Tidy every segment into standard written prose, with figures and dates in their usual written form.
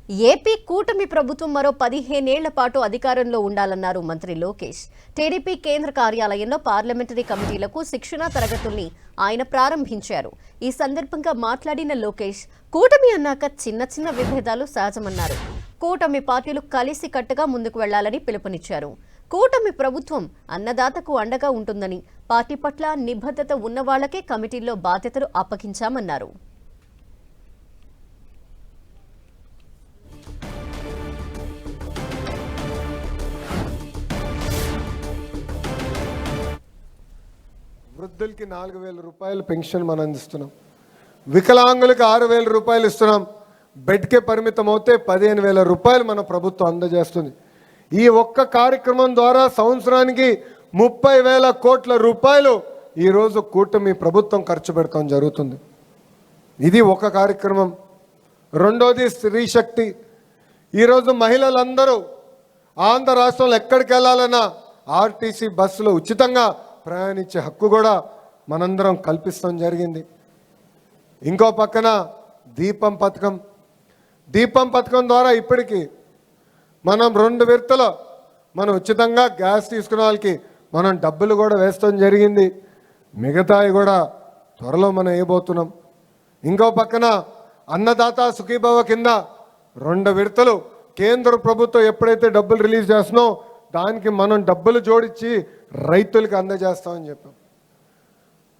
AP కూటమి ప్రభుత్వం మరో 15 ఏళ్ల పాటు అధికారంలో ఉండాలన్నారు మంత్రి లోకేష్. టీడీపీ కేంద్ర కార్యాలయంలో పార్లమెంటరీ కమిటీలకు శిక్షణా తరగతుల్ని ఆయన ప్రారంభించారు. ఈ సందర్భంగా మాట్లాడిన లోకేష్, కూటమి అన్నాక చిన్న చిన్న విభేదాలు సహజమన్నారు. కూటమి పార్టీలు కలిసి కట్టుగా ముందుకు వెళ్లాలని పిలుపునిచ్చారు. కూటమి ప్రభుత్వం అన్నదాతకు అండగా ఉంటుందని, పార్టీ పట్ల నిబద్ధత ఉన్నవాళ్లకే కమిటీల్లో బాధ్యతలు అప్పగించామన్నారు. వృద్ధులకి 4,000 రూపాయలు పెన్షన్ మనం అందిస్తున్నాం. వికలాంగులకి 6,000 రూపాయలు ఇస్తున్నాం. బెడ్కే పరిమితం అవుతే 15,000 రూపాయలు మన ప్రభుత్వం అందజేస్తుంది. ఈ ఒక్క కార్యక్రమం ద్వారా సంవత్సరానికి 30,000 కోట్ల రూపాయలు ఈరోజు కూటమి ప్రభుత్వం ఖర్చు పెడతాం జరుగుతుంది. ఇది ఒక కార్యక్రమం. రెండోది స్త్రీ శక్తి. ఈరోజు మహిళలందరూ ఆంధ్ర రాష్ట్రంలో ఎక్కడికి వెళ్ళాలన్నా ఆర్టీసీ బస్సులో ఉచితంగా ప్రయాణించే హక్కు కూడా మనందరం కల్పిస్తాం జరిగింది. ఇంకో పక్కన దీపం పథకం ద్వారా ఇప్పటికీ మనం 2 విడతలు మనం ఉచితంగా గ్యాస్ తీసుకునే వాళ్ళకి మనం డబ్బులు కూడా వేస్తాం జరిగింది. మిగతాయి కూడా త్వరలో మనం వేయబోతున్నాం. ఇంకో పక్కన అన్నదాత సుఖీభవ కింద 2 విడతలు కేంద్ర ప్రభుత్వం ఎప్పుడైతే డబ్బులు రిలీజ్ చేస్తున్నామో దానికి మనం డబ్బులు జోడించి రైతులకు అందజేస్తామని చెప్పాం.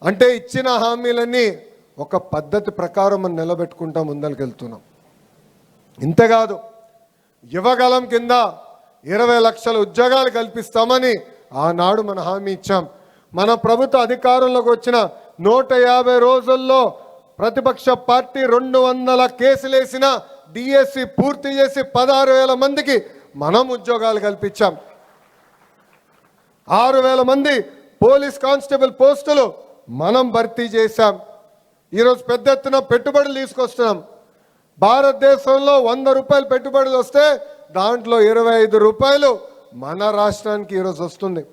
అంటే ఇచ్చిన హామీలన్నీ ఒక పద్ధతి ప్రకారం మనం నిలబెట్టుకుంటా ముందరికి వెళ్తున్నాం. ఇంతేకాదు యువగలం కింద 20 లక్షల ఉద్యోగాలు కల్పిస్తామని ఆనాడు మన హామీ ఇచ్చాం. మన ప్రభుత్వ అధికారంలోకి వచ్చిన 150 రోజుల్లో ప్రతిపక్ష పార్టీ 200 కేసులేసిన డిఎస్సి పూర్తి చేసి 16,000 మందికి మనం ఉద్యోగాలు కల్పించాం. 6,000 మంది పోలీస్ కానిస్టేబుల్ పోస్టులు మనం భర్తీ చేశాం. ఈరోజు పెద్ద ఎత్తున పెట్టుబడులు తీసుకొస్తున్నాం. భారతదేశంలో 100 రూపాయలు పెట్టుబడులు వస్తే దాంట్లో 25 రూపాయలు మన రాష్ట్రానికి ఈరోజు వస్తుంది.